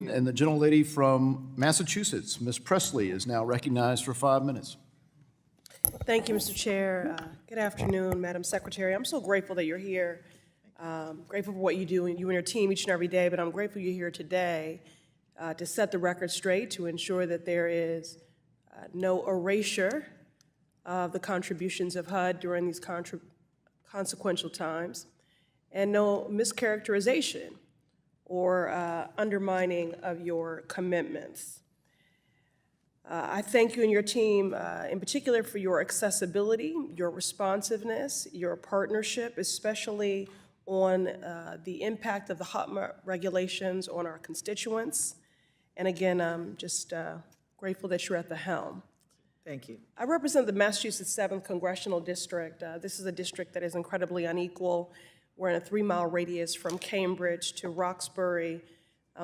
And the gentlelady from Massachusetts, Ms. Pressley, is now recognized for 5 minutes. Thank you, Mr. Chair. Good afternoon, Madam Secretary. I'm so grateful that you're here. Grateful for what you do, and you and your team each and every day, but I'm grateful you're here today to set the record straight, to ensure that there is no erasure of the contributions of HUD during these consequential times, and no mischaracterization or undermining of your commitments. I thank you and your team in particular for your accessibility, your responsiveness, your partnership, especially on the impact of the HUD regulations on our constituents. And again, I'm just grateful that you're at the helm. Thank you. I represent the Massachusetts 7th Congressional District. This is a district that is incredibly unequal. We're in a 3-mile radius from Cambridge to Roxbury,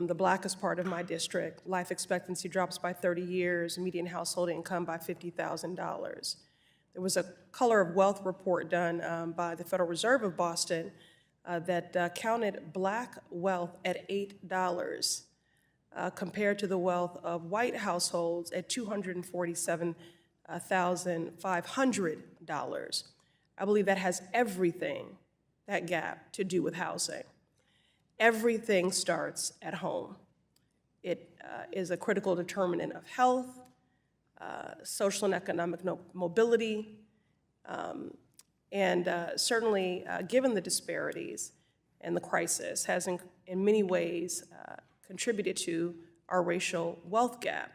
the blackest part of my district. Life expectancy drops by 30 years, median household income by $50,000. There was a Color of Wealth report done by the Federal Reserve of Boston that counted black wealth at $8 compared to the wealth of white households at $247,500. I believe that has everything, that gap, to do with housing. Everything starts at home. It is a critical determinant of health, social and economic mobility, and certainly, given the disparities and the crisis, has in many ways contributed to our racial wealth gap.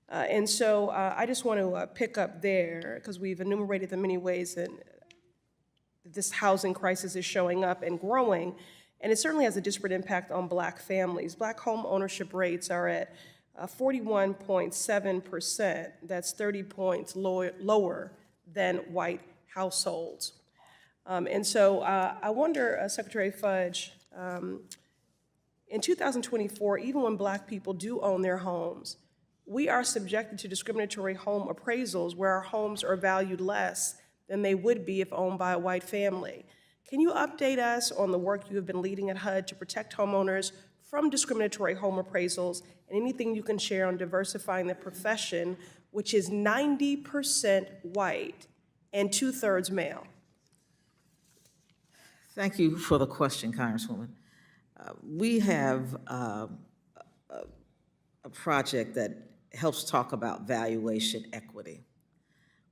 And so I just want to pick up there, because we've enumerated the many ways that this housing crisis is showing up and growing, and it certainly has a disparate impact on black families. Black home ownership rates are at 41.7%. That's 30 points lower than white households. And so I wonder, Secretary Fudge, in 2024, even when black people do own their homes, we are subjected to discriminatory home appraisals where our homes are valued less than they would be if owned by a white family. Can you update us on the work you have been leading at HUD to protect homeowners from discriminatory home appraisals, and anything you can share on diversifying the profession, which is 90% white and 2/3 male? Thank you for the question, Congresswoman. We have a project that helps talk about valuation equity.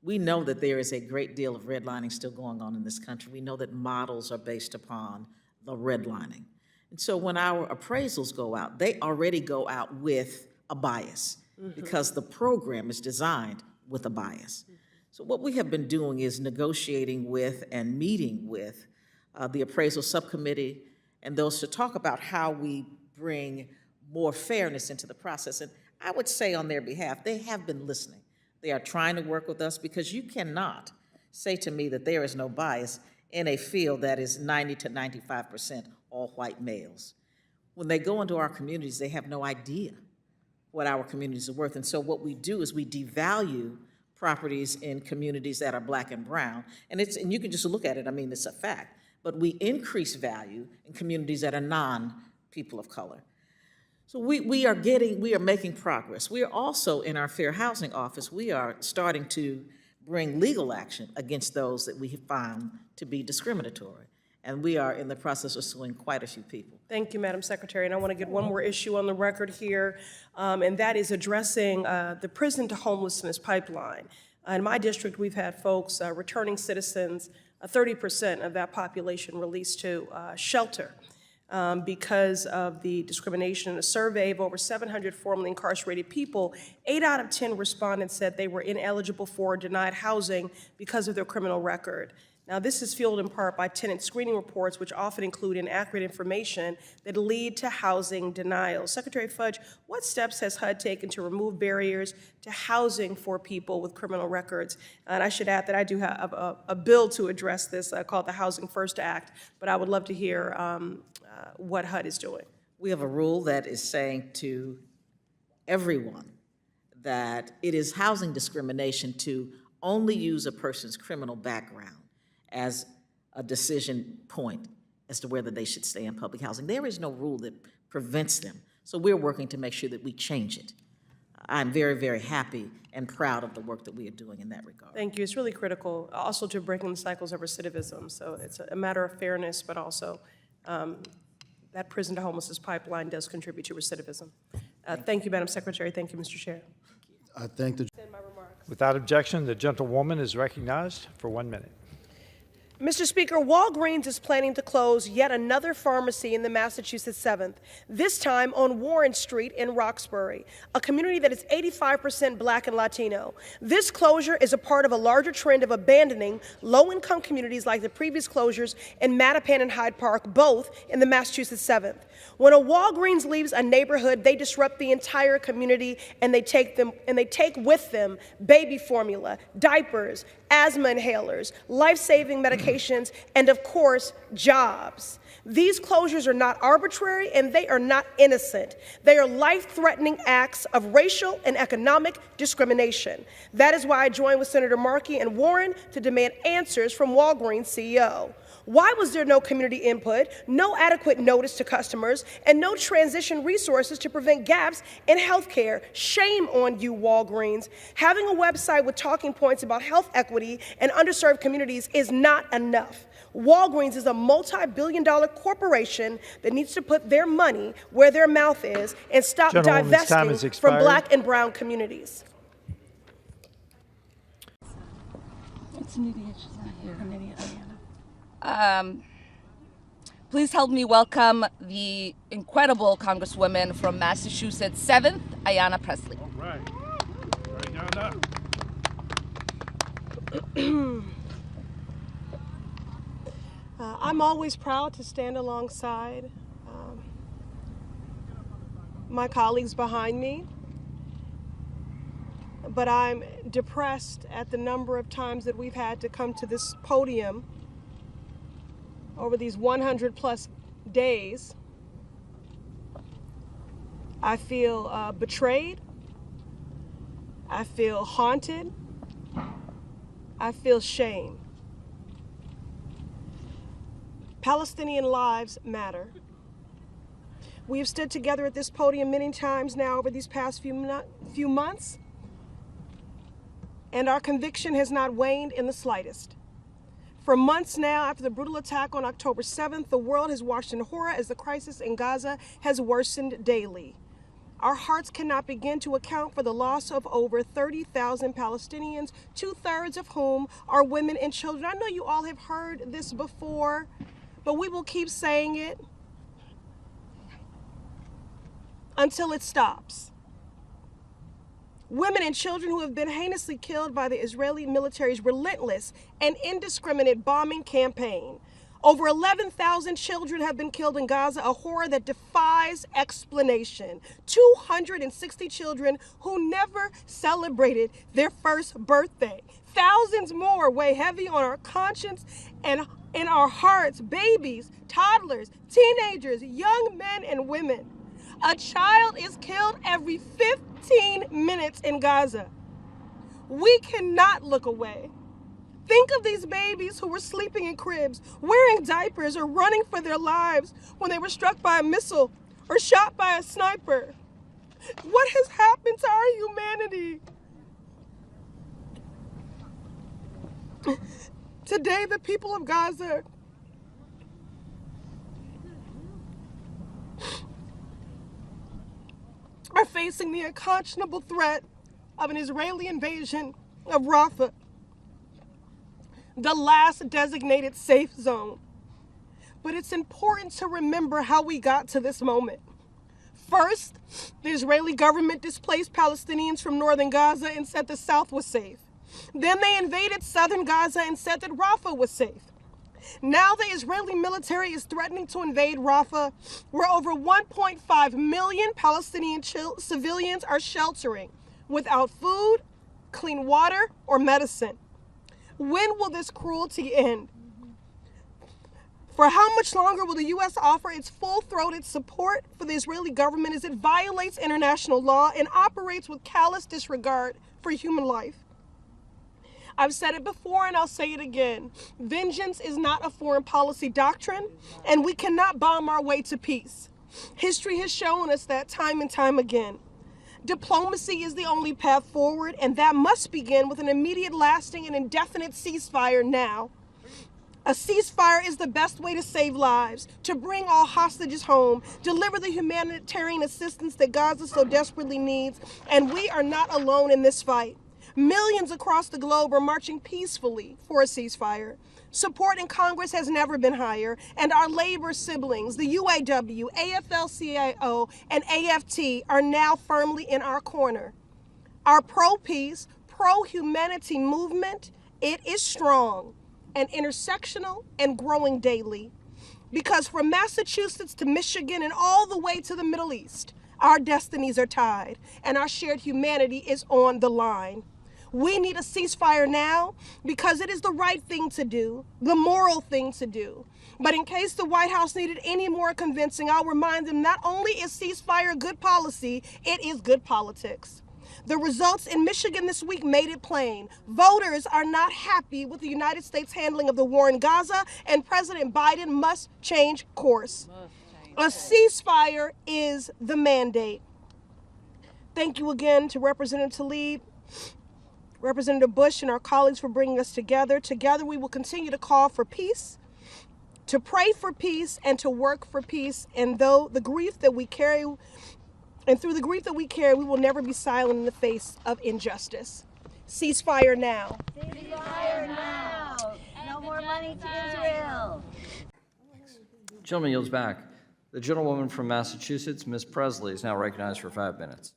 We know that there is a great deal of redlining still going on in this country. We know that models are based upon the redlining. And so when our appraisals go out, they already go out with a bias because the program is designed with a bias. So what we have been doing is negotiating with and meeting with the appraisal subcommittee and those to talk about how we bring more fairness into the process. And I would say on their behalf, they have been listening. They are trying to work with us, because you cannot say to me that there is no bias in a field that is 90 to 95% all white males. When they go into our communities, they have no idea what our communities are worth. And so what we do is we devalue properties in communities that are black and brown. And you can just look at it, I mean, it's a fact. But we increase value in communities that are non-people of color. So we are making progress. We are also, in our Fair Housing Office, we are starting to bring legal action against those that we have found to be discriminatory. And we are in the process of suing quite a few people. Thank you, Madam Secretary. And I want to get one more issue on the record here, and that is addressing the prison to homelessness pipeline. In my district, we've had folks, returning citizens, 30% of that population released to shelter. Because of the discrimination. In a survey of over 700 formerly incarcerated people, 8 out of 10 respondents said they were ineligible for or denied housing because of their criminal record. Now, this is fueled in part by tenant screening reports, which often include inaccurate information that lead to housing denials. Secretary Fudge, what steps has HUD taken to remove barriers to housing for people with criminal records? And I should add that I do have a bill to address this called the Housing First Act, but I would love to hear what HUD is doing. We have a rule that is saying to everyone that it is housing discrimination to only use a person's criminal background as a decision point as to whether they should stay in public housing. There is no rule that prevents them. So we're working to make sure that we change it. I'm very, very happy and proud of the work that we are doing in that regard. Thank you. It's really critical also to breaking the cycles of recidivism. So it's a matter of fairness, but also that prison to homelessness pipeline does contribute to recidivism. Thank you, Madam Secretary. Thank you, Mr. Chair. I thank the Without objection, the gentlewoman is recognized for 1 minute. Mr. Speaker, Walgreens is planning to close yet another pharmacy in the Massachusetts 7th, this time on Warren Street in Roxbury, a community that is 85% Black and Latino. This closure is a part of a larger trend of abandoning low-income communities like the previous closures in Mattapan and Hyde Park, both in the Massachusetts 7th. When a Walgreens leaves a neighborhood, they disrupt the entire community, and they take with them baby formula, diapers, asthma inhalers, life-saving medications, and of course, jobs. These closures are not arbitrary, and they are not innocent. They are life-threatening acts of racial and economic discrimination. That is why I joined with Senator Markey and Warren to demand answers from Walgreens CEO. Why was there no community input, no adequate notice to customers, and no transition resources to prevent gaps in health care? Shame on you, Walgreens. Having a website with talking points about health equity and underserved communities is not enough. Walgreens is a multi-billion-dollar corporation that needs to put their money where their mouth is and stop Gentlewoman's time has divesting expired. from Black and brown communities. It's an idiot. She's not here. An idiot, Ayanna. Please help me welcome the incredible Congresswoman from Massachusetts 7th, Ayanna Pressley. All right. Ayanna. I'm always proud to stand alongside my colleagues behind me, but I'm depressed at the number of times that we've had to come to this podium over these 100 plus days. I feel betrayed. I feel haunted. I feel shame. Palestinian lives matter. We have stood together at this podium many times now over these past few months, and our conviction has not waned in the slightest. For months now, after the brutal attack on October 7th, the world has watched in horror as the crisis in Gaza has worsened daily. Our hearts cannot begin to account for the loss of over 30,000 Palestinians, 2/3 of whom are women and children. I know you all have heard this before, but we will keep saying it until it stops. Women and children who have been heinously killed by the Israeli military's relentless and indiscriminate bombing campaign. Over 11,000 children have been killed in Gaza, a horror that defies explanation. 260 children who never celebrated their first birthday. Thousands more weigh heavy on our conscience and in our hearts. Babies, toddlers, teenagers, young men and women. A child is killed every 15 minutes in Gaza. We cannot look away. Think of these babies who were sleeping in cribs, wearing diapers, or running for their lives when they were struck by a missile or shot by a sniper. What has happened to our humanity? Today, the people of Gaza are facing the unconscionable threat of an Israeli invasion of Rafah, the last designated safe zone. But it's important to remember how we got to this moment. First, the Israeli government displaced Palestinians from northern Gaza and said the south was safe. Then they invaded southern Gaza and said that Rafah was safe. Now the Israeli military is threatening to invade Rafah, where over 1.5 million Palestinian civilians are sheltering without food, clean water, or medicine. When will this cruelty end? For how much longer will the U.S. offer its full-throated support for the Israeli government as it violates international law and operates with callous disregard for human life? I've said it before and I'll say it again. Vengeance is not a foreign policy doctrine, and we cannot bomb our way to peace. History has shown us that time and time again. Diplomacy is the only path forward, and that must begin with an immediate, lasting, and indefinite ceasefire now. A ceasefire is the best way to save lives, to bring all hostages home, deliver the humanitarian assistance that Gaza so desperately needs, and we are not alone in this fight. Millions across the globe are marching peacefully for a ceasefire. Support in Congress has never been higher, and our labor siblings, the UAW, AFL-CIO, and AFT, are now firmly in our corner. Our pro-peace, pro-humanity movement, it is strong and intersectional and growing daily. Because from Massachusetts to Michigan and all the way to the Middle East, our destinies are tied and our shared humanity is on the line. We need a ceasefire now because it is the right thing to do, the moral thing to do. But in case the White House needed any more convincing, I'll remind them not only is ceasefire good policy, it is good politics. The results in Michigan this week made it plain. Voters are not happy with the United States handling of the war in Gaza, and President Biden must change course. A ceasefire is the mandate. Thank you again to Representative Tlaib, Representative Bush, and our colleagues for bringing us together. Together we will continue to call for peace, to pray for peace, and to work for peace. And through the grief that we carry, we will never be silent in the face of injustice. Ceasefire now. Ceasefire now. No more money to Israel. Gentleman yields back. The gentlewoman from Massachusetts, Ms. Pressley, is now recognized for 5 minutes.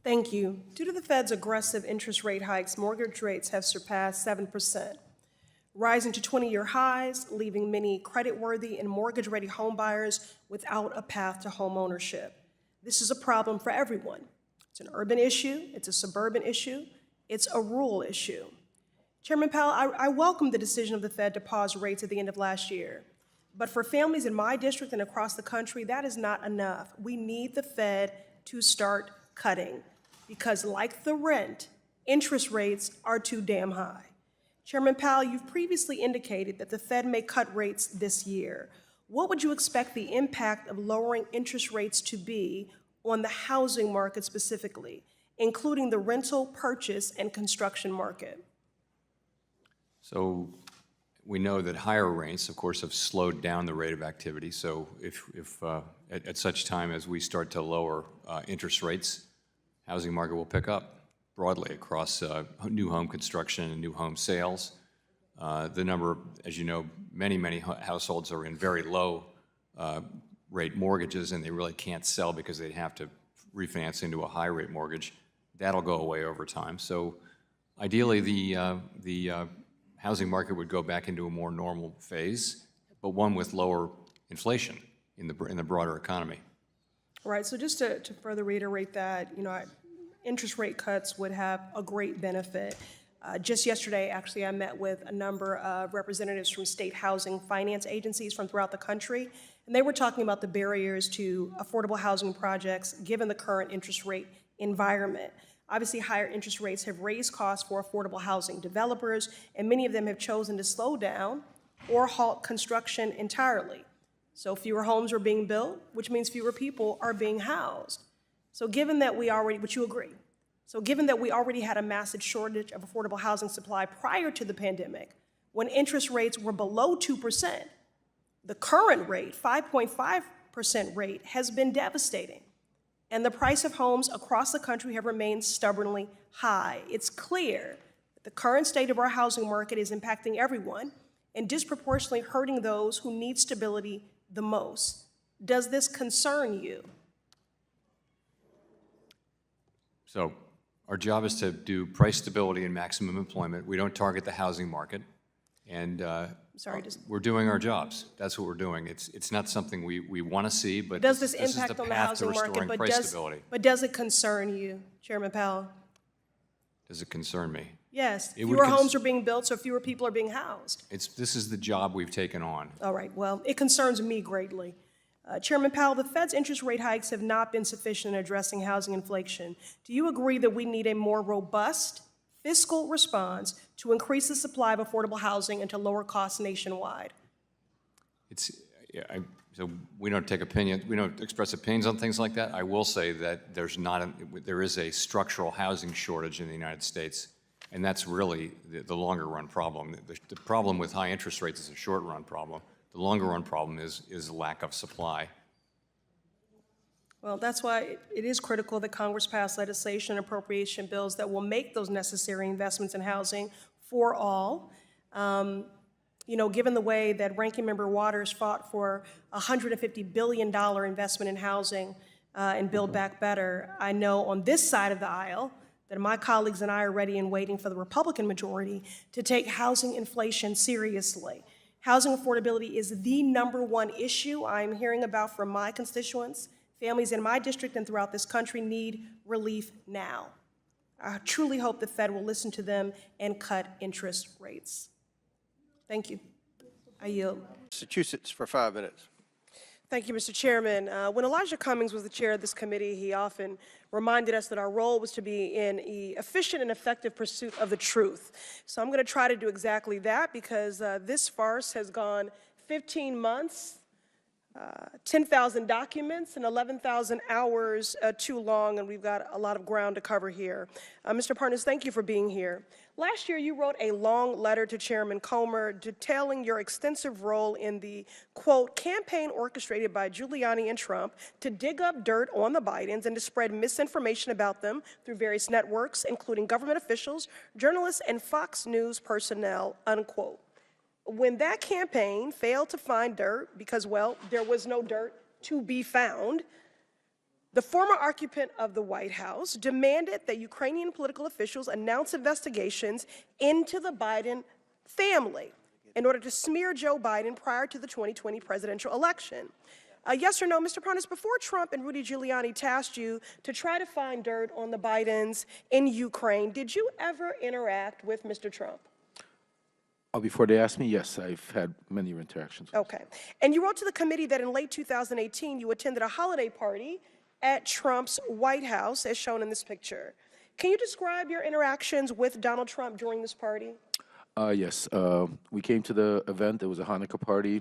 Thank you. Due to the Fed's aggressive interest rate hikes, mortgage rates have surpassed 7%, rising to 20-year highs, leaving many credit-worthy and mortgage-ready homebuyers without a path to home ownership. This is a problem for everyone. It's an urban issue, it's a suburban issue, it's a rural issue. Chairman Powell, I welcome the decision of the Fed to pause rates at the end of last year. But for families in my district and across the country, that is not enough. We need the Fed to start cutting because, like the rent, interest rates are too damn high. Chairman Powell, you've previously indicated that the Fed may cut rates this year. What would you expect the impact of lowering interest rates to be on the housing market specifically, including the rental, purchase, and construction market? So we know that higher rates, of course, have slowed down the rate of activity. So if at such time as we start to lower interest rates, housing market will pick up broadly across new home construction and new home sales. The number, as you know, many households are in very low rate mortgages, and they really can't sell because they'd have to refinance into a high rate mortgage. That'll go away over time. So ideally, the housing market would go back into a more normal phase, but one with lower inflation in the broader economy. Right, so just to further reiterate that, interest rate cuts would have a great benefit. Just yesterday, actually, I met with a number of representatives from state housing finance agencies from throughout the country, and they were talking about the barriers to affordable housing projects given the current interest rate environment. Obviously, higher interest rates have raised costs for affordable housing developers, and many of them have chosen to slow down or halt construction entirely. So fewer homes are being built, which means fewer people are being housed. So given that we already, would you agree? So given that we already had a massive shortage of affordable housing supply prior to the pandemic, when interest rates were below 2%, the current rate, 5.5% rate, has been devastating. And the price of homes across the country have remained stubbornly high. It's clear that the current state of our housing market is impacting everyone and disproportionately hurting those who need stability the most. Does this concern you? So our job is to do price stability and maximum employment. We don't target the housing market, and we're doing our jobs. That's what we're doing. It's not something we want to see, but does this is impact the on the path housing to restoring market? price stability. But does it concern you, Chairman Powell? Does it concern me? Yes. It would Fewer homes are being built, so fewer people are being housed. This is the job we've taken on. All right. Well, it concerns me greatly. Chairman Powell, the Fed's interest rate hikes have not been sufficient in addressing housing inflation. Do you agree that we need a more robust fiscal response to increase the supply of affordable housing and to lower costs nationwide? So we don't take opinions, we don't express opinions on things like that. I will say that there is a structural housing shortage in the United States, and that's really the longer run problem. The problem with high interest rates is a short run problem. The longer run problem is lack of supply. Well, that's why it is critical that Congress pass legislation and appropriation bills that will make those necessary investments in housing for all. You know, given the way that Ranking Member Waters fought for a $150 billion investment in housing and Build Back Better, I know on this side of the aisle that my colleagues and I are ready and waiting for the Republican majority to take housing inflation seriously. Housing affordability is the #1 issue I'm hearing about from my constituents. Families in my district and throughout this country need relief now. I truly hope the Fed will listen to them and cut interest rates. Thank you. I yield. Massachusetts for 5 minutes. Thank you, Mr. Chairman. When Elijah Cummings was the chair of this committee, he often reminded us that our role was to be in an efficient and effective pursuit of the truth. So I'm going to try to do exactly that because this farce has gone 15 months, 10,000 documents, and 11,000 hours too long, and we've got a lot of ground to cover here. Mr. Parnas, thank you for being here. Last year, you wrote a long letter to Chairman Comer detailing your extensive role in the, quote, campaign orchestrated by Giuliani and Trump to dig up dirt on the Bidens and to spread misinformation about them through various networks, including government officials, journalists, and Fox News personnel, unquote. When that campaign failed to find dirt because, well, there was no dirt to be found, the former occupant of the White House demanded that Ukrainian political officials announce investigations into the Biden family in order to smear Joe Biden prior to the 2020 presidential election. Yes or no, Mr. Parnas, before Trump and Rudy Giuliani tasked you to try to find dirt on the Bidens in Ukraine, did you ever interact with Mr. Trump? Before they asked me, yes, I've had many interactions. Okay. And you wrote to the committee that in late 2018, you attended a holiday party at Trump's White House, as shown in this picture. Can you describe your interactions with Donald Trump during this party? Yes. We came to the event. It was a Hanukkah party.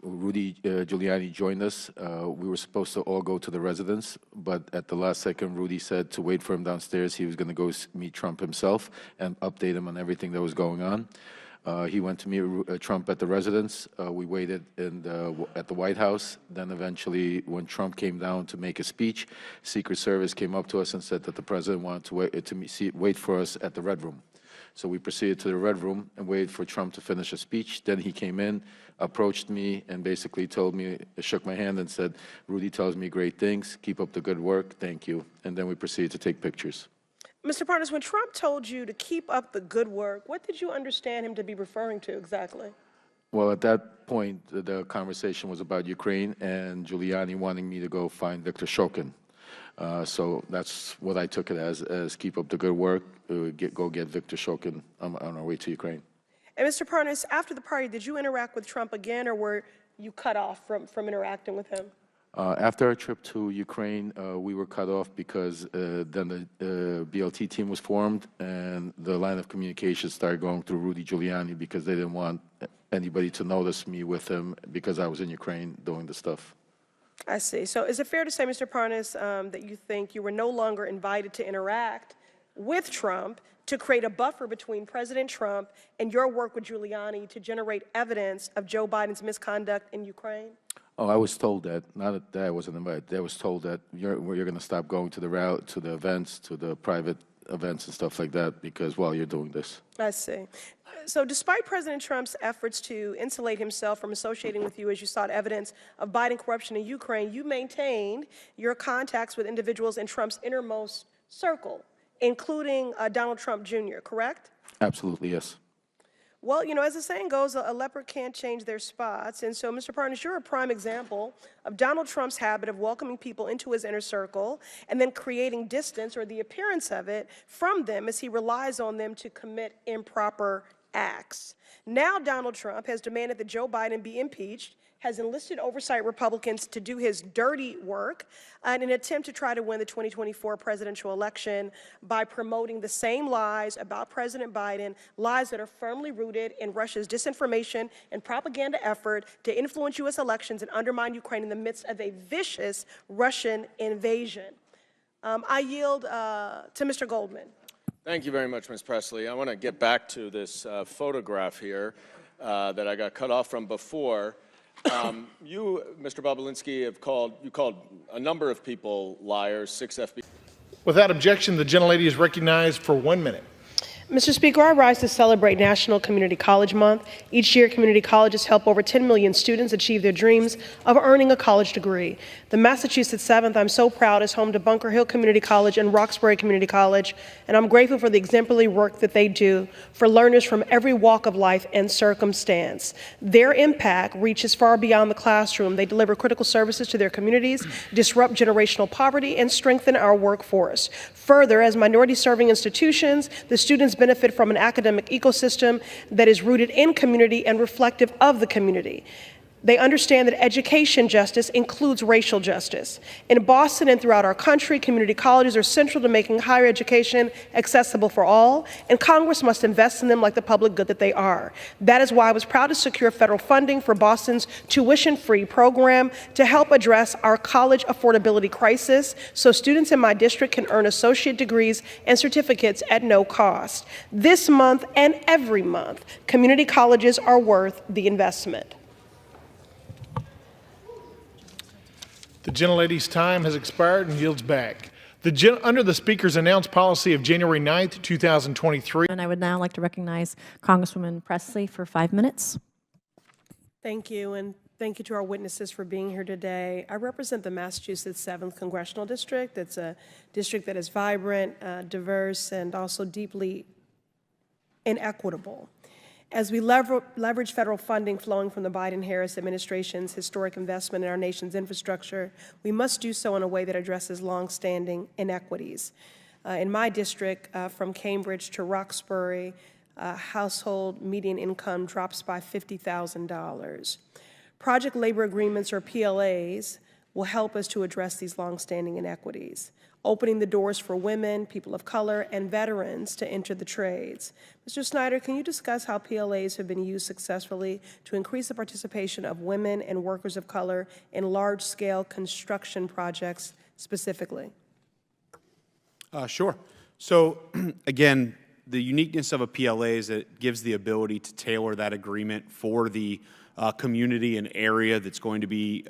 Rudy Giuliani joined us. We were supposed to all go to the residence, but at the last second, Rudy said to wait for him downstairs. He was going to go meet Trump himself and update him on everything that was going on. He went to meet Trump at the residence. We waited at the White House. Then eventually, when Trump came down to make a speech, Secret Service came up to us and said that the president wanted to wait for us at the Red Room. So we proceeded to the Red Room and waited for Trump to finish a speech. Then he came in, approached me, and basically told me, shook my hand and said, Rudy tells me great things. Keep up the good work. Thank you. And then we proceeded to take pictures. Mr. Parnas, when Trump told you to keep up the good work, what did you understand him to be referring to exactly? Well, at that point, the conversation was about Ukraine and Giuliani wanting me to go find Victor Shokin. So that's what I took it as keep up the good work, go get Victor Shokin on our way to Ukraine. And Mr. Parnas, after the party, did you interact with Trump again, or were you cut off from interacting with him? After our trip to Ukraine, we were cut off because then the BLT team was formed and the line of communication started going through Rudy Giuliani because they didn't want anybody to notice me with him because I was in Ukraine doing the stuff. I see. So is it fair to say, Mr. Parnas, that you think you were no longer invited to interact with Trump to create a buffer between President Trump and your work with Giuliani to generate evidence of Joe Biden's misconduct in Ukraine? Oh, I was told that. Not that I wasn't invited. I was told that you're going to stop going to the events, to the private events and stuff like that because while you're doing this. I see. So despite President Trump's efforts to insulate himself from associating with you as you sought evidence of Biden corruption in Ukraine, you maintained your contacts with individuals in Trump's innermost circle, including Donald Trump Jr., correct? Absolutely, yes. Well, you know, as the saying goes, a leopard can't change their spots. And so, Mr. Parnas, you're a prime example of Donald Trump's habit of welcoming people into his inner circle and then creating distance or the appearance of it from them as he relies on them to commit improper acts. Now Donald Trump has demanded that Joe Biden be impeached, has enlisted oversight Republicans to do his dirty work in an attempt to try to win the 2024 presidential election by promoting the same lies about President Biden, lies that are firmly rooted in Russia's disinformation and propaganda effort to influence U.S. elections and undermine Ukraine in the midst of a vicious Russian invasion. I yield to Mr. Goldman. Thank you very much, Ms. Pressley. I want to get back to this photograph here that I got cut off from before. You, Mr. Bobulinski, you called a number of people liars, 6 FBI. Without objection, the gentlelady is recognized for 1 minute. Mr. Speaker, I rise to celebrate National Community College Month. Each year, community colleges help over 10 million students achieve their dreams of earning a college degree. The Massachusetts 7th, I'm so proud, is home to Bunker Hill Community College and Roxbury Community College, and I'm grateful for the exemplary work that they do for learners from every walk of life and circumstance. Their impact reaches far beyond the classroom. They deliver critical services to their communities, disrupt generational poverty, and strengthen our workforce. Further, as minority-serving institutions, the students benefit from an academic ecosystem that is rooted in community and reflective of the community. They understand that education justice includes racial justice. In Boston and throughout our country, community colleges are central to making higher education accessible for all, and Congress must invest in them like the public good that they are. That is why I was proud to secure federal funding for Boston's tuition-free program to help address our college affordability crisis so students in my district can earn associate degrees and certificates at no cost. This month and every month, community colleges are worth the investment. The gentlelady's time has expired and yields back. Under the Speaker's announced policy of January 9th, 2023. And I would now like to recognize Congresswoman Pressley for 5 minutes. Thank you, and thank you to our witnesses for being here today. I represent the Massachusetts 7th Congressional District. It's a district that is vibrant, diverse, and also deeply inequitable. As we leverage federal funding flowing from the Biden-Harris administration's historic investment in our nation's infrastructure, we must do so in a way that addresses longstanding inequities. In my district, from Cambridge to Roxbury, household median income drops by $50,000. Project labor agreements, or PLAs, will help us to address these longstanding inequities, opening the doors for women, people of color, and veterans to enter the trades. Mr. Snyder, can you discuss how PLAs have been used successfully to increase the participation of women and workers of color in large-scale construction projects specifically? Sure. So again, the uniqueness of a PLA is that it gives the ability to tailor that agreement for the community and area that's going to be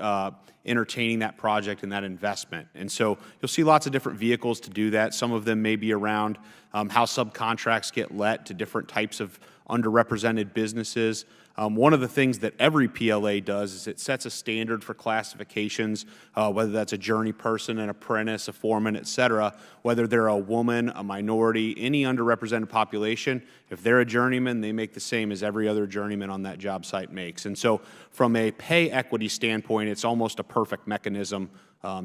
entertaining that project and that investment. And so you'll see lots of different vehicles to do that. Some of them may be around how subcontracts get let to different types of underrepresented businesses. One of the things that every PLA does is it sets a standard for classifications, whether that's a journey person, an apprentice, a foreman, et cetera, whether they're a woman, a minority, any underrepresented population. If they're a journeyman, they make the same as every other journeyman on that job site makes. And so from a pay equity standpoint, it's almost a perfect mechanism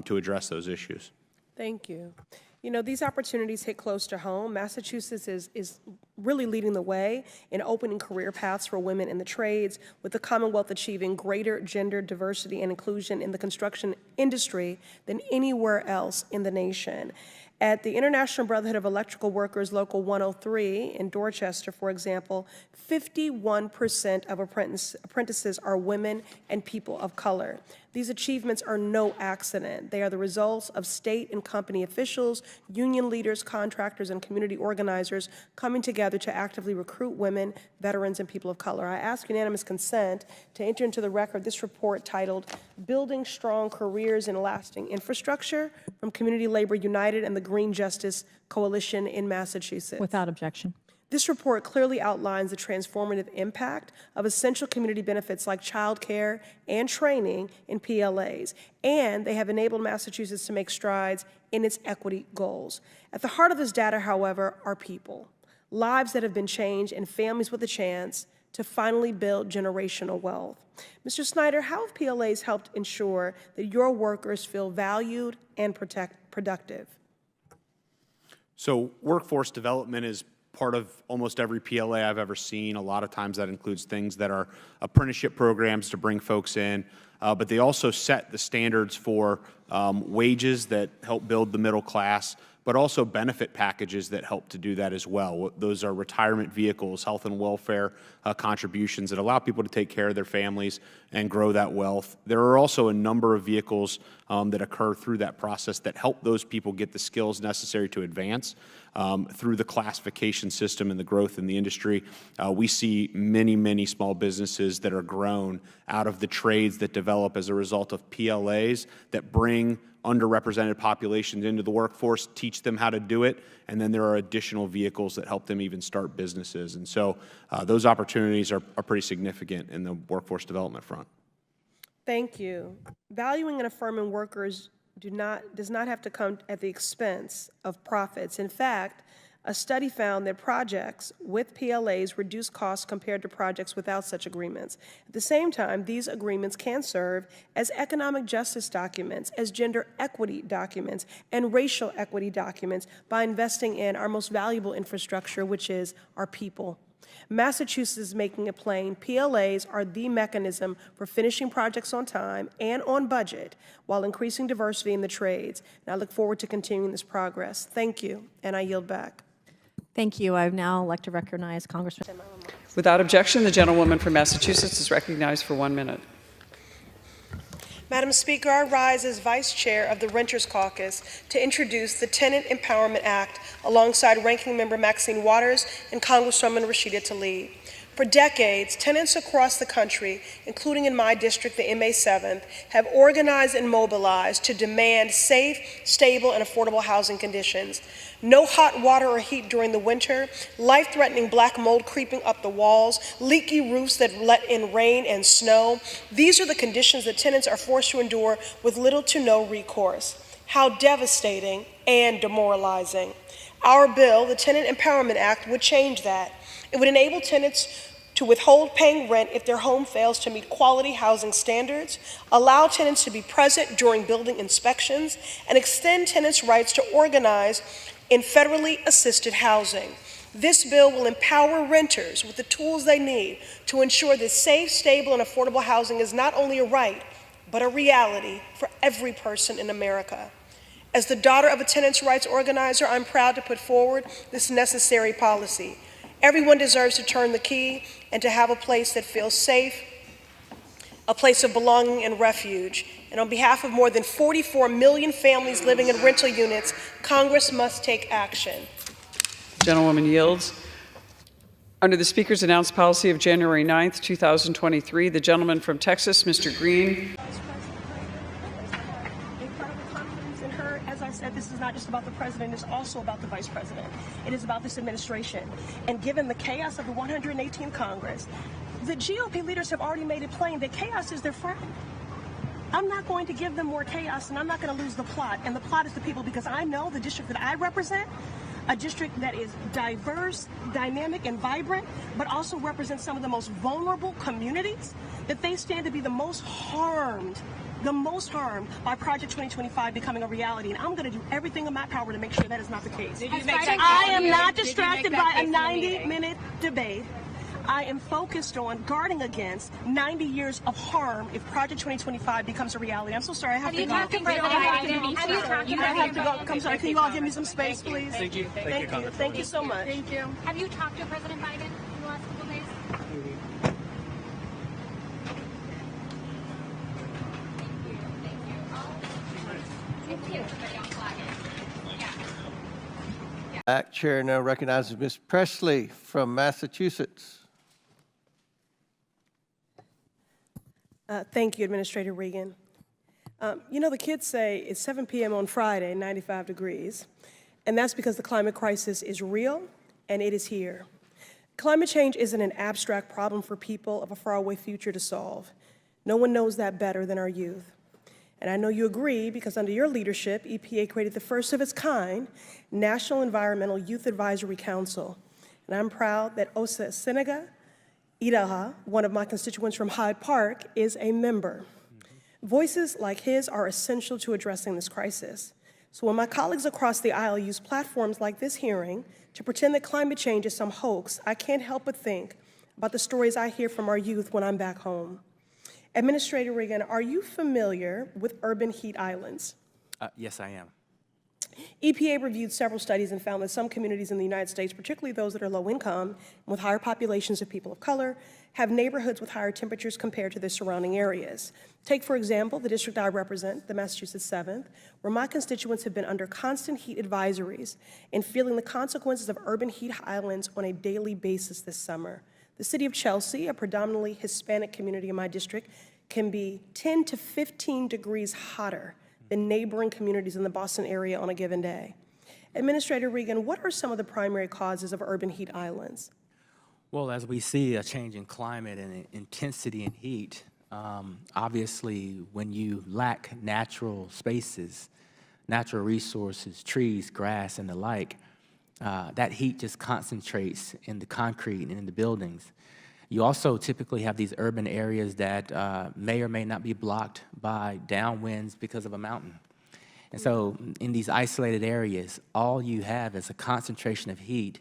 to address those issues. Thank you. You know, these opportunities hit close to home. Massachusetts is really leading the way in opening career paths for women in the trades, with the Commonwealth achieving greater gender diversity and inclusion in the construction industry than anywhere else in the nation. At the International Brotherhood of Electrical Workers Local 103 in Dorchester, for example, 51% of apprentices are women and people of color. These achievements are no accident. They are the results of state and company officials, union leaders, contractors, and community organizers coming together to actively recruit women, veterans, and people of color. I ask unanimous consent to enter into the record this report titled Building Strong Careers and Lasting Infrastructure from Community Labor United and the Green Justice Coalition in Massachusetts. Without objection. This report clearly outlines the transformative impact of essential community benefits like child care and training in PLAs, and they have enabled Massachusetts to make strides in its equity goals. At the heart of this data, however, are people, lives that have been changed, and families with a chance to finally build generational wealth. Mr. Snyder, how have PLAs helped ensure that your workers feel valued and productive? So workforce development is part of almost every PLA I've ever seen. A lot of times that includes things that are apprenticeship programs to bring folks in, but they also set the standards for wages that help build the middle class, but also benefit packages that help to do that as well. Those are retirement vehicles, health and welfare contributions that allow people to take care of their families and grow that wealth. There are also a number of vehicles that occur through that process that help those people get the skills necessary to advance. Through the classification system and the growth in the industry, we see many, many small businesses that are grown out of the trades that develop as a result of PLAs that bring underrepresented populations into the workforce, teach them how to do it, and then there are additional vehicles that help them even start businesses. And so those opportunities are pretty significant in the workforce development front. Thank you. Valuing and affirming workers does not have to come at the expense of profits. In fact, a study found that projects with PLAs reduce costs compared to projects without such agreements. At the same time, these agreements can serve as economic justice documents, as gender equity documents, and racial equity documents by investing in our most valuable infrastructure, which is our people. Massachusetts is making it plain PLAs are the mechanism for finishing projects on time and on budget while increasing diversity in the trades. And I look forward to continuing this progress. Thank you, and I yield back. Thank you. I would now like to recognize Congressman. Without objection, the gentlewoman from Massachusetts is recognized for 1 minute. Madam Speaker, I rise as Vice Chair of the Renters Caucus to introduce the Tenant Empowerment Act alongside Ranking Member Maxine Waters and Congresswoman Rashida Tlaib. For decades, tenants across the country, including in my district, the MA 7th, have organized and mobilized to demand safe, stable, and affordable housing conditions. No hot water or heat during the winter, life-threatening black mold creeping up the walls, leaky roofs that let in rain and snow. These are the conditions that tenants are forced to endure with little to no recourse. How devastating and demoralizing. Our bill, the Tenant Empowerment Act, would change that. It would enable tenants to withhold paying rent if their home fails to meet quality housing standards, allow tenants to be present during building inspections, and extend tenants' rights to organize in federally assisted housing. This bill will empower renters with the tools they need to ensure that safe, stable, and affordable housing is not only a right, but a reality for every person in America. As the daughter of a tenants' rights organizer, I'm proud to put forward this necessary policy. Everyone deserves to turn the key and to have a place that feels safe, a place of belonging and refuge. And on behalf of more than 44 million families living in rental units, Congress must take action. Gentlewoman yields. Under the Speaker's announced policy of January 9th, 2023, the gentleman from Texas, Mr. Green. As I said, this is not just about the president, it's also about the vice president. It is about this administration. And given the chaos of the 118th Congress, the GOP leaders have already made it plain that chaos is their friend. I'm not going to give them more chaos, and I'm not going to lose the plot. And the plot is the people, because I know the district that I represent, a district that is diverse, dynamic, and vibrant, but also represents some of the most vulnerable communities, that they stand to be the most harmed by Project 2025 becoming a reality. And I'm going to do everything in my power to make sure that is not the case. I am not distracted by a 90-minute debate. I am focused on guarding against 90 years of harm if Project 2025 becomes a reality. I'm so sorry, I have to go. I'm sorry, can you all give me some space, please? Thank you. Thank you so much. Thank you. Have you talked to President Biden in the last couple of days? Back chair now recognizes Ms. Pressley from Massachusetts. Thank you, Administrator Regan. You know, the kids say it's 7 p.m. on Friday, 95 degrees, and that's because the climate crisis is real and it is here. Climate change isn't an abstract problem for people of a faraway future to solve. No one knows that better than our youth. And I know you agree because under your leadership, EPA created the first of its kind National Environmental Youth Advisory Council. And I'm proud that Osa Senega Idaha, one of my constituents from Hyde Park, is a member. Voices like his are essential to addressing this crisis. So when my colleagues across the aisle use platforms like this hearing to pretend that climate change is some hoax, I can't help but think about the stories I hear from our youth when I'm back home. Administrator Regan, are you familiar with urban heat islands? Yes, I am. EPA reviewed several studies and found that some communities in the United States, particularly those that are low income and with higher populations of people of color, have neighborhoods with higher temperatures compared to their surrounding areas. Take, for example, the district I represent, the Massachusetts 7th, where my constituents have been under constant heat advisories and feeling the consequences of urban heat islands on a daily basis this summer. The city of Chelsea, a predominantly Hispanic community in my district, can be 10 to 15 degrees hotter than neighboring communities in the Boston area on a given day. Administrator Regan, what are some of the primary causes of urban heat islands? Well, as we see a change in climate and intensity in heat, obviously when you lack natural spaces, natural resources, trees, grass, and the like, that heat just concentrates in the concrete and in the buildings. You also typically have these urban areas that may or may not be blocked by downwinds because of a mountain. And so in these isolated areas, all you have is a concentration of heat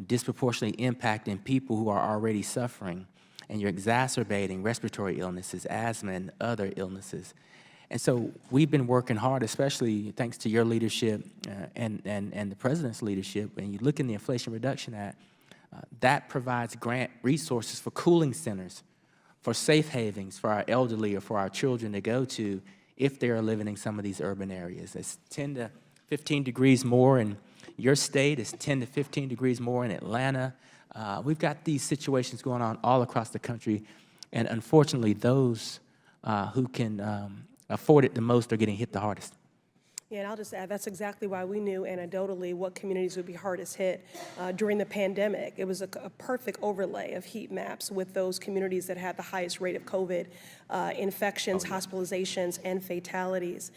disproportionately impacting people who are already suffering, and you're exacerbating respiratory illnesses, asthma, and other illnesses. And so we've been working hard, especially thanks to your leadership and the President's leadership. When you look in the Inflation Reduction Act, that provides grant resources for cooling centers, for safe havens for our elderly or for our children to go to if they are living in some of these urban areas. It's 10 to 15 degrees more in your state. It's 10 to 15 degrees more in Atlanta. We've got these situations going on all across the country, and unfortunately, those who can afford it the most are getting hit the hardest. Yeah, and I'll just add, that's exactly why we knew anecdotally what communities would be hardest hit during the pandemic. It was a perfect overlay of heat maps with those communities that had the highest rate of COVID infections, hospitalizations, and fatalities.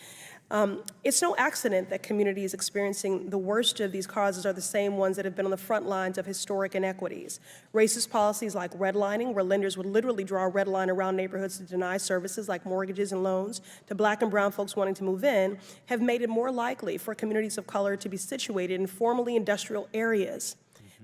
It's no accident that communities experiencing the worst of these causes are the same ones that have been on the front lines of historic inequities. Racist policies like redlining, where lenders would literally draw a red line around neighborhoods to deny services like mortgages and loans to Black and brown folks wanting to move in, have made it more likely for communities of color to be situated in formerly industrial areas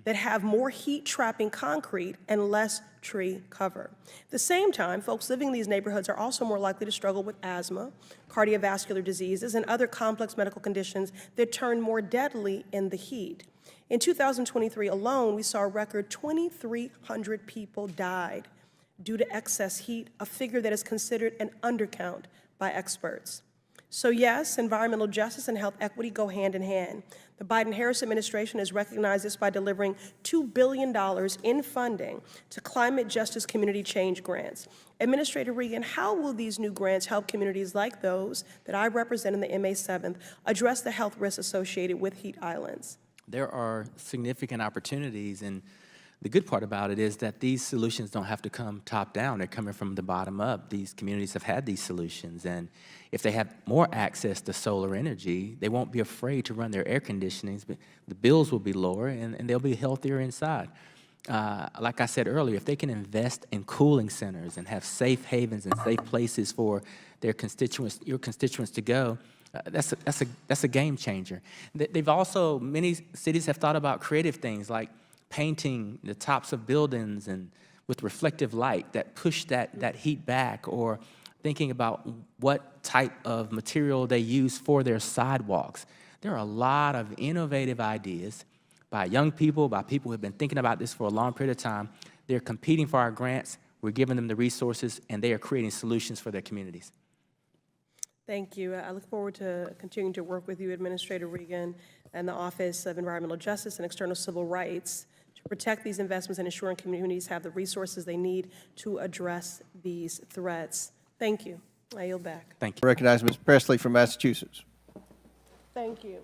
that have more heat-trapping concrete and less tree cover. At the same time, folks living in these neighborhoods are also more likely to struggle with asthma, cardiovascular diseases, and other complex medical conditions that turn more deadly in the heat. In 2023 alone, we saw a record 2,300 people died due to excess heat, a figure that is considered an undercount by experts. So yes, environmental justice and health equity go hand in hand. The Biden-Harris administration has recognized this by delivering $2 billion in funding to climate justice community change grants. Administrator Regan, how will these new grants help communities like those that I represent in the MA 7th address the health risks associated with heat islands? There are significant opportunities, and the good part about it is that these solutions don't have to come top down. They're coming from the bottom up. These communities have had these solutions, and if they have more access to solar energy, they won't be afraid to run their air conditionings, but the bills will be lower and they'll be healthier inside. Like I said earlier, if they can invest in cooling centers and have safe havens and safe places for their constituents, your constituents to go, that's a game changer. They've also, many cities have thought about creative things like painting the tops of buildings and with reflective light that push that heat back, or thinking about what type of material they use for their sidewalks. There are a lot of innovative ideas by young people, by people who have been thinking about this for a long period of time. They're competing for our grants, we're giving them the resources, and they are creating solutions for their communities. Thank you. I look forward to continuing to work with you, Administrator Regan, and the Office of Environmental Justice and External Civil Rights to protect these investments and ensuring communities have the resources they need to address these threats. Thank you. I yield back. Thank you. I recognize Ms. Pressley from Massachusetts. Thank you.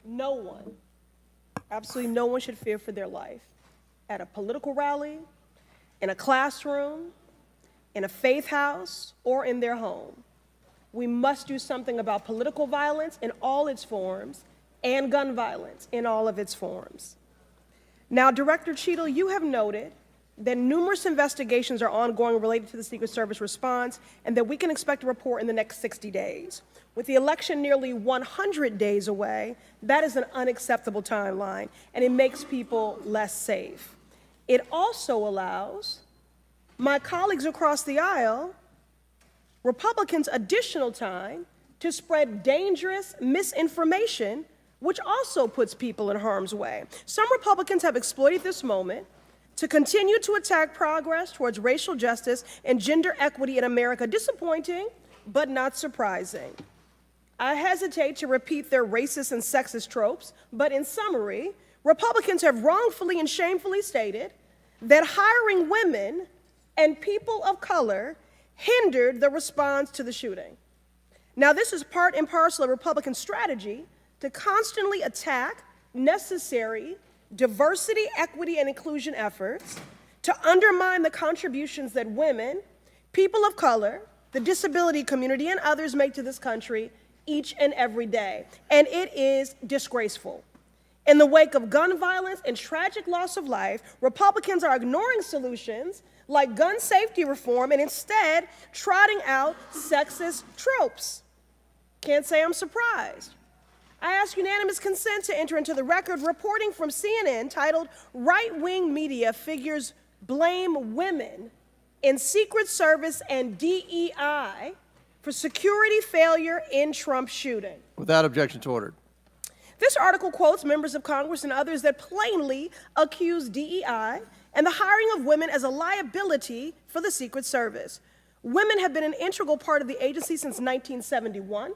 No one, absolutely no one should fear for their life at a political rally, in a classroom, in a faith house, or in their home. We must do something about political violence in all its forms and gun violence in all of its forms. Now, Director Cheadle, you have noted that numerous investigations are ongoing related to the Secret Service response, and that we can expect a report in the next 60 days. With the election nearly 100 days away, that is an unacceptable timeline, and it makes people less safe. It also allows my colleagues across the aisle, Republicans, additional time to spread dangerous misinformation, which also puts people in harm's way. Some Republicans have exploited this moment to continue to attack progress towards racial justice and gender equity in America. Disappointing, but not surprising. I hesitate to repeat their racist and sexist tropes, but in summary, Republicans have wrongfully and shamefully stated that hiring women and people of color hindered the response to the shooting. Now, this is part and parcel of Republican strategy to constantly attack necessary diversity, equity, and inclusion efforts, to undermine the contributions that women, people of color, the disability community, and others make to this country each and every day. And it is disgraceful. In the wake of gun violence and tragic loss of life, Republicans are ignoring solutions like gun safety reform and instead trotting out sexist tropes. Can't say I'm surprised. I ask unanimous consent to enter into the record reporting from CNN titled "Right-Wing Media Figures Blame Women in Secret Service and DEI for Security Failure in Trump Shooting." Without objection to order. This article quotes members of Congress and others that plainly accuse DEI and the hiring of women as a liability for the Secret Service. Women have been an integral part of the agency since 1971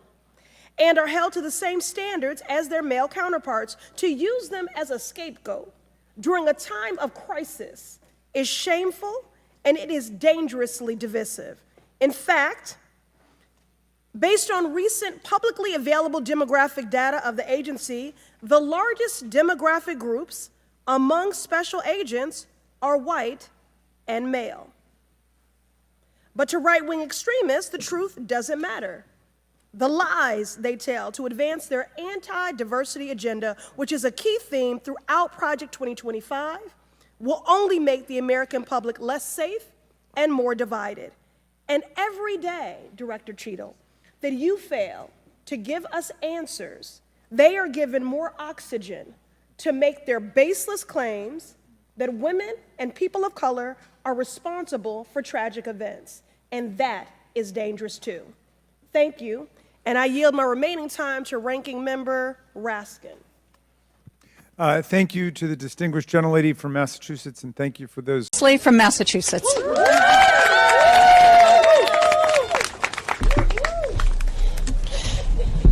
and are held to the same standards as their male counterparts. To use them as a scapegoat during a time of crisis is shameful and it is dangerously divisive. In fact, based on recent publicly available demographic data of the agency, the largest demographic groups among special agents are white and male. But to right-wing extremists, the truth doesn't matter. The lies they tell to advance their anti-diversity agenda, which is a key theme throughout Project 2025, will only make the American public less safe and more divided. And every day, Director Cheadle, that you fail to give us answers, they are given more oxygen to make their baseless claims that women and people of color are responsible for tragic events. And that is dangerous too. Thank you. And I yield my remaining time to Ranking Member Raskin. Thank you to the distinguished gentlelady from Massachusetts, and thank you for those. Pressley from Massachusetts.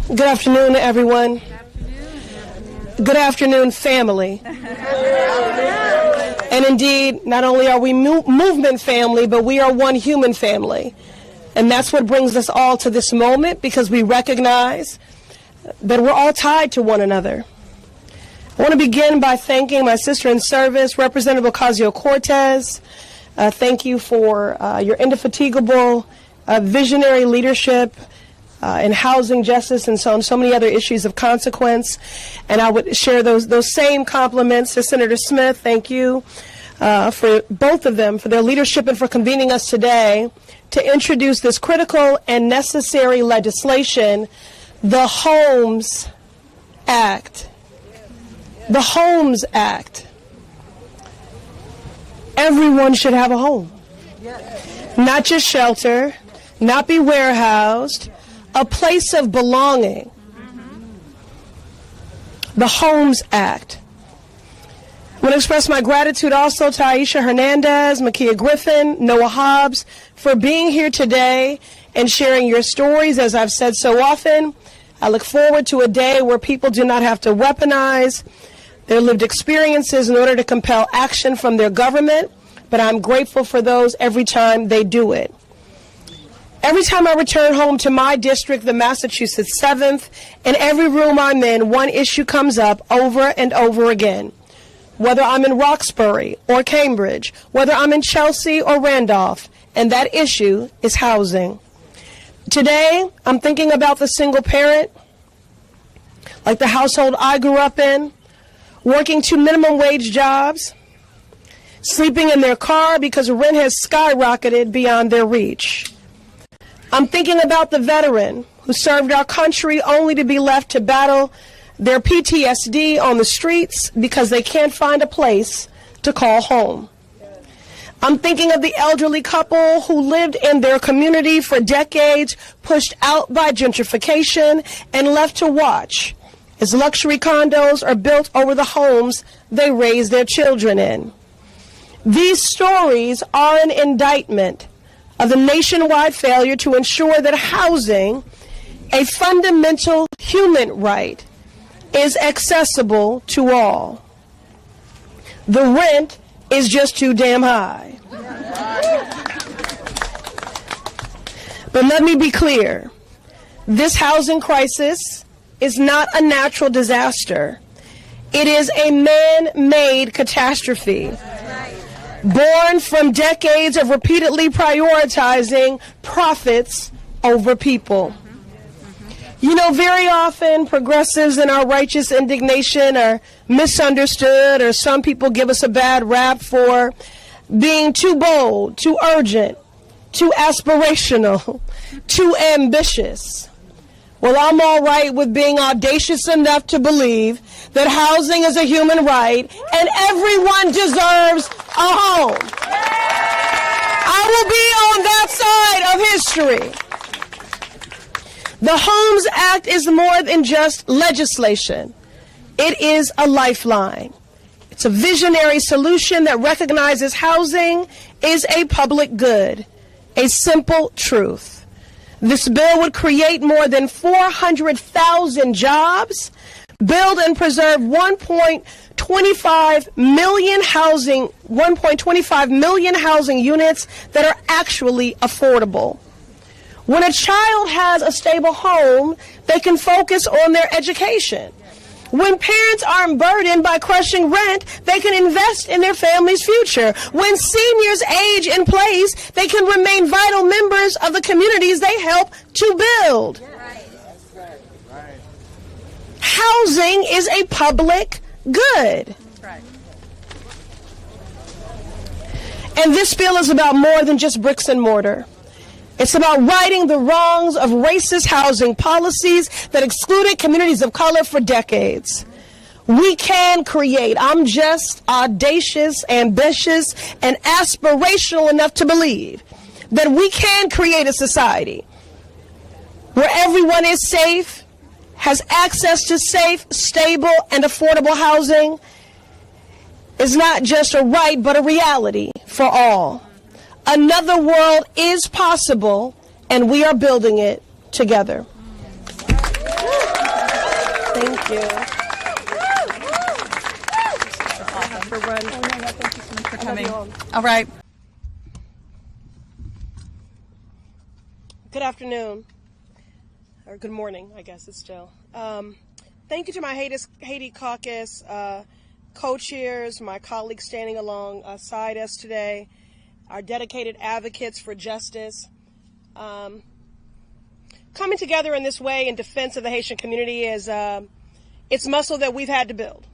Good afternoon, everyone. Good afternoon, family. And indeed, not only are we movement family, but we are one human family. And that's what brings us all to this moment, because we recognize that we're all tied to one another. I want to begin by thanking my sister in service, Representative Ocasio-Cortez. Thank you for your indefatigable, visionary leadership in housing justice and so many other issues of consequence. And I would share those same compliments to Senator Smith. Thank you for both of them, for their leadership and for convening us today to introduce this critical and necessary legislation, the Homes Act. The Homes Act. Everyone should have a home. Not just shelter, not be warehoused, a place of belonging. The Homes Act. I want to express my gratitude also to Aisha Hernandez, Makia Griffin, Noah Hobbs for being here today and sharing your stories. As I've said so often, I look forward to a day where people do not have to weaponize their lived experiences in order to compel action from their government, but I'm grateful for those every time they do it. Every time I return home to my district, the Massachusetts 7th, in every room I'm in, one issue comes up over and over again. Whether I'm in Roxbury or Cambridge, whether I'm in Chelsea or Randolph, and that issue is housing. Today, I'm thinking about the single parent, like the household I grew up in, working 2 minimum wage jobs, sleeping in their car because rent has skyrocketed beyond their reach. I'm thinking about the veteran who served our country only to be left to battle their PTSD on the streets because they can't find a place to call home. I'm thinking of the elderly couple who lived in their community for decades, pushed out by gentrification and left to watch as luxury condos are built over the homes they raised their children in. These stories are an indictment of the nationwide failure to ensure that housing, a fundamental human right, is accessible to all. The rent is just too damn high. But let me be clear. This housing crisis is not a natural disaster. It is a man-made catastrophe, born from decades of repeatedly prioritizing profits over people. You know, very often progressives in our righteous indignation are misunderstood, or some people give us a bad rap for being too bold, too urgent, too aspirational, too ambitious. Well, I'm all right with being audacious enough to believe that housing is a human right and everyone deserves a home. I will be on that side of history. The Homes Act is more than just legislation. It is a lifeline. It's a visionary solution that recognizes housing is a public good, a simple truth. This bill would create more than 400,000 jobs, build and preserve 1.25 million housing units that are actually affordable. When a child has a stable home, they can focus on their education. When parents aren't burdened by crushing rent, they can invest in their family's future. When seniors age in place, they can remain vital members of the communities they help to build. Housing is a public good. And this bill is about more than just bricks and mortar. It's about righting the wrongs of racist housing policies that excluded communities of color for decades. We can create. I'm just audacious, ambitious, and aspirational enough to believe that we can create a society where everyone is safe, has access to safe, stable, and affordable housing. Is not just a right, but a reality for all. Another world is possible, and we are building it together. Thank you. For coming. All right. Good afternoon, or good morning, I guess it's still. Thank you to my Haiti caucus co-chairs, my colleagues standing alongside us today, our dedicated advocates for justice. Coming together in this way in defense of the Haitian community is it's muscle that we've had to build.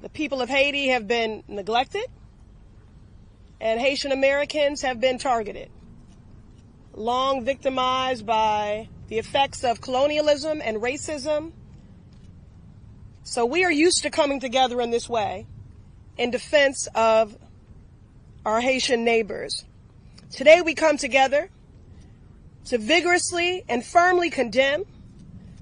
The people of Haiti have been neglected, and Haitian Americans have been targeted, long victimized by the effects of colonialism and racism. So we are used to coming together in this way in defense of our Haitian neighbors. Today we come together to vigorously and firmly condemn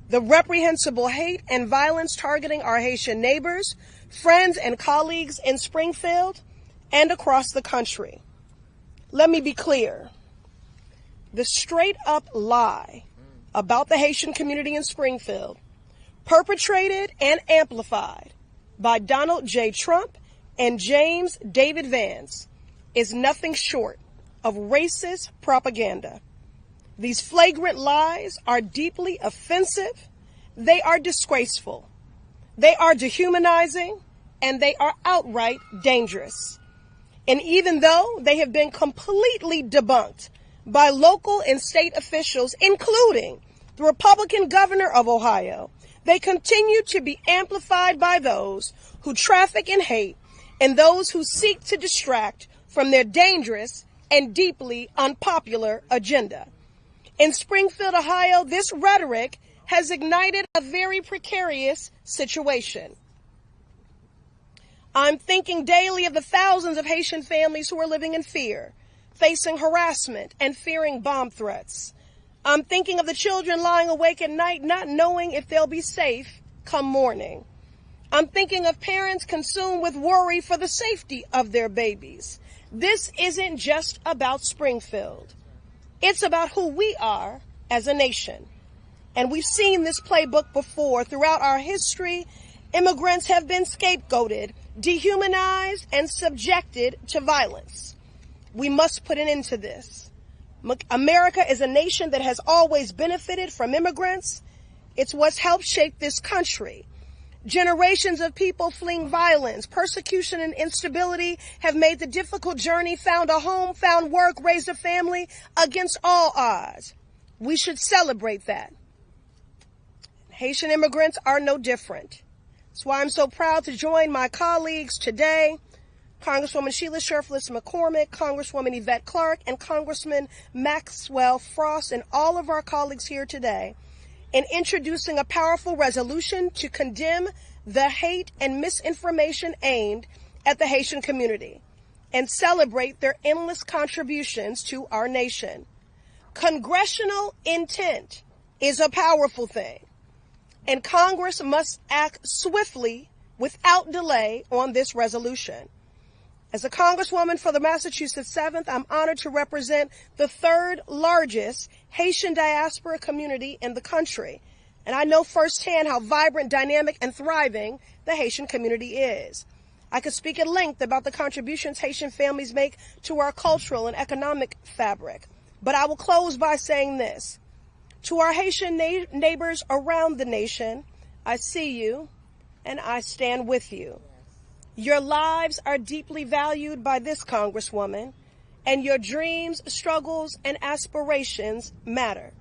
the reprehensible hate and violence targeting our Haitian neighbors, friends, and colleagues in Springfield and across the country. Let me be clear. The straight-up lie about the Haitian community in Springfield, perpetrated and amplified by Donald J. Trump and James David Vance, is nothing short of racist propaganda. These flagrant lies are deeply offensive, they are disgraceful, they are dehumanizing, and they are outright dangerous. And even though they have been completely debunked by local and state officials, including the Republican governor of Ohio, they continue to be amplified by those who traffic in hate and those who seek to distract from their dangerous and deeply unpopular agenda. In Springfield, Ohio, this rhetoric has ignited a very precarious situation. I'm thinking daily of the thousands of Haitian families who are living in fear, facing harassment and fearing bomb threats. I'm thinking of the children lying awake at night not knowing if they'll be safe come morning. I'm thinking of parents consumed with worry for the safety of their babies. This isn't just about Springfield. It's about who we are as a nation. And we've seen this playbook before. Throughout our history, immigrants have been scapegoated, dehumanized, and subjected to violence. We must put an end to this. America is a nation that has always benefited from immigrants. It's what's helped shape this country. Generations of people fleeing violence, persecution, and instability have made the difficult journey, found a home, found work, raised a family against all odds. We should celebrate that. Haitian immigrants are no different. That's why I'm so proud to join my colleagues today, Congresswoman Sheila Shurflis McCormick, Congresswoman Yvette Clarke, and Congressman Maxwell Frost, and all of our colleagues here today, in introducing a powerful resolution to condemn the hate and misinformation aimed at the Haitian community and celebrate their endless contributions to our nation. Congressional intent is a powerful thing, and Congress must act swiftly without delay on this resolution. As a Congresswoman for the Massachusetts 7th, I'm honored to represent the third largest Haitian diaspora community in the country. And I know firsthand how vibrant, dynamic, and thriving the Haitian community is. I could speak at length about the contributions Haitian families make to our cultural and economic fabric. But I will close by saying this. To our Haitian neighbors around the nation, I see you and I stand with you. Your lives are deeply valued by this Congresswoman, and your dreams, struggles, and aspirations matter.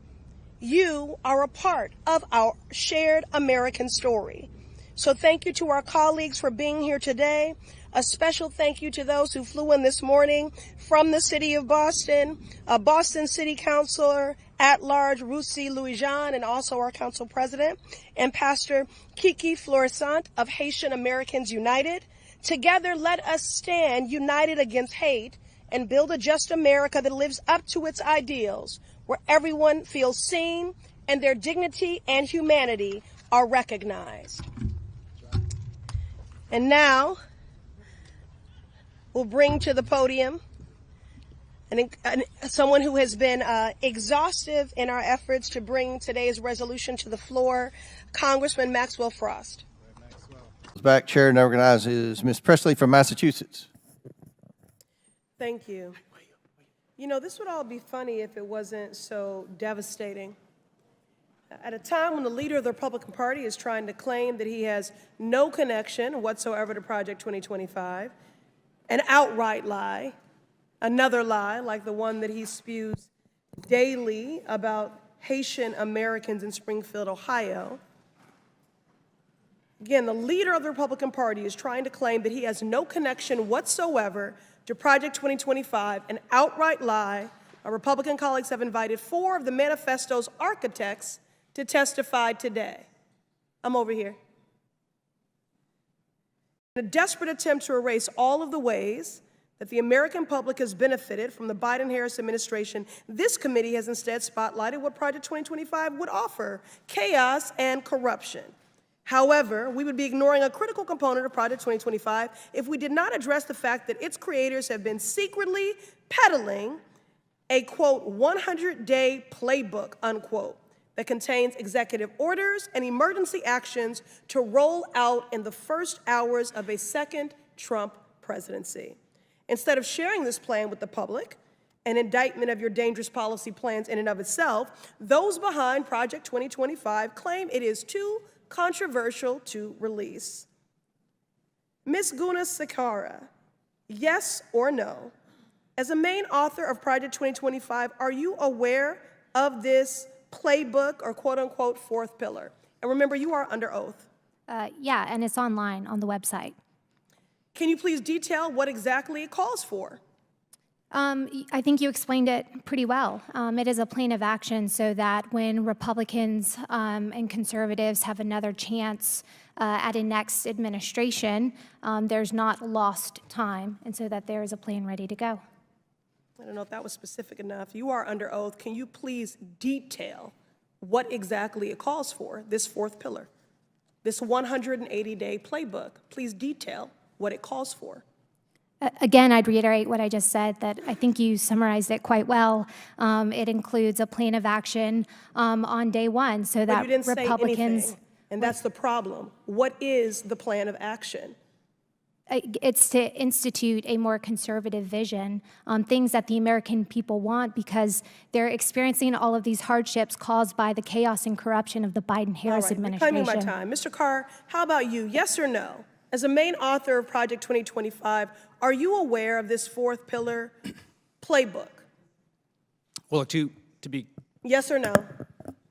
You are a part of our shared American story. So thank you to our colleagues for being here today. A special thank you to those who flew in this morning from the city of Boston, Boston City Councilor at large Ruth C. Louis-Jean, and also our council president, and Pastor Kiki Florissant of Haitian Americans United. Together, let us stand united against hate and build a just America that lives up to its ideals, where everyone feels seen and their dignity and humanity are recognized. And now, we'll bring to the podium someone who has been exhaustive in our efforts to bring today's resolution to the floor, Congressman Maxwell Frost. Back, Chair now recognizes Ms. Pressley from Massachusetts. Thank you. You know, this would all be funny if it wasn't so devastating. At a time when the leader of the Republican Party is trying to claim that he has no connection whatsoever to Project 2025, an outright lie, another lie like the one that he spews daily about Haitian Americans in Springfield, Ohio. Again, the leader of the Republican Party is trying to claim that he has no connection whatsoever to Project 2025, an outright lie. Our Republican colleagues have invited 4 of the manifesto's architects to testify today. I'm over here. In a desperate attempt to erase all of the ways that the American public has benefited from the Biden-Harris administration, this committee has instead spotlighted what Project 2025 would offer: chaos and corruption. However, we would be ignoring a critical component of Project 2025 if we did not address the fact that its creators have been secretly peddling a, quote, 100-day playbook, unquote, that contains executive orders and emergency actions to roll out in the first hours of a second Trump presidency. Instead of sharing this plan with the public, an indictment of your dangerous policy plans in and of itself, those behind Project 2025 claim it is too controversial to release. Ms. Guna Sakara, yes or no, as a main author of Project 2025, are you aware of this playbook or quote-unquote fourth pillar? And remember, you are under oath. Yeah, and it's online on the website. Can you please detail what exactly it calls for? I think you explained it pretty well. It is a plan of action so that when Republicans and conservatives have another chance at a next administration, there's not lost time, and so that there is a plan ready to go. I don't know if that was specific enough. You are under oath. Can you please detail what exactly it calls for, this fourth pillar, this 180-day playbook? Please detail what it calls for. Again, I'd reiterate what I just said, that I think you summarized it quite well. It includes a plan of action on day one so But that you didn't say Republicans... anything, and that's the problem. What is the plan of action? It's to institute a more conservative vision on things that the American people want because they're experiencing all of these hardships caused by the chaos and corruption of the Biden-Harris administration. Reclaiming my time. Mr. Carr, how about you? Yes or no? As a main author of Project 2025, are you aware of this fourth pillar playbook? Well, to be Yes or no?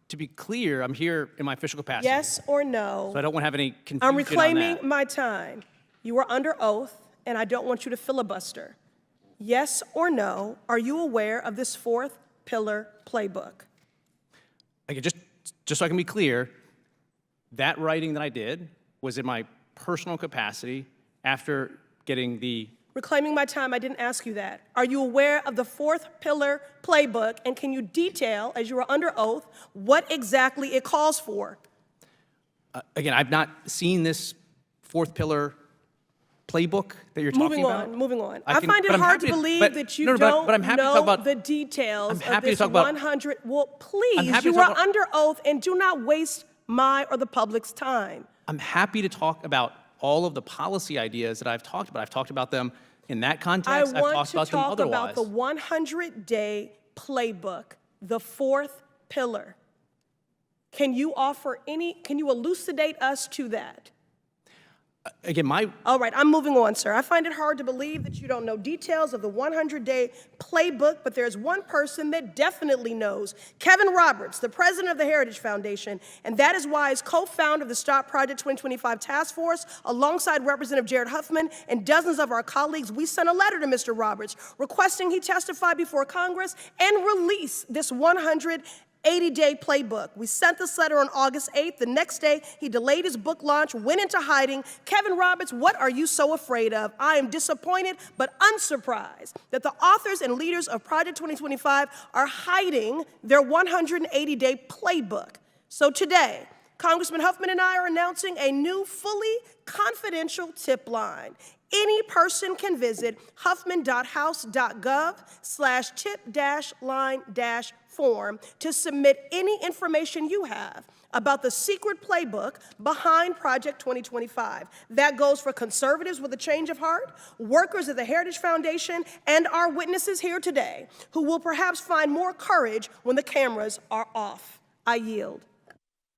to be clear, I'm here in my official capacity. Yes or no? So I don't want to have any confusion I'm on reclaiming that. my time. You are under oath, and I don't want you to filibuster. Yes or no, are you aware of this fourth pillar playbook? Okay, just so I can be clear, that writing that I did was in my personal capacity after getting the... Reclaiming my time, I didn't ask you that. Are you aware of the fourth pillar playbook, and can you detail, as you are under oath, what exactly it calls for? Again, I've not seen this fourth pillar playbook that you're talking about. Moving on. I find it hard to believe that you don't know the details of this 100. Well, please, you are under oath, and do not waste my or the public's time. I'm happy to talk about all of the policy ideas that I've talked about. I've talked about them in that context. I I've want talked to about them talk otherwise. about the 100-day playbook, the fourth pillar. Can you elucidate us to that? Again, All right, I'm moving on, sir. I find it hard to believe that you don't know details of the 100-day playbook, but there's one person that definitely knows. Kevin Roberts, the president of the Heritage Foundation, and that is why, as co-founder of the Stop Project 2025 Task Force, alongside Representative Jared Huffman and dozens of our colleagues, we sent a letter to Mr. Roberts requesting he testify before Congress and release this 180-day playbook. We sent this letter on August 8th. The next day, he delayed his book launch, went into hiding. Kevin Roberts, what are you so afraid of? I am disappointed but unsurprised that the authors and leaders of Project 2025 are hiding their 180-day playbook. So today, Congressman Huffman and I are announcing a new, fully confidential tip line. Any person can visit huffman.house.gov/tip-line-form to submit any information you have about the secret playbook behind Project 2025. That goes for conservatives with a change of heart, workers at the Heritage Foundation, and our witnesses here today, who will perhaps find more courage when the cameras are off. I yield.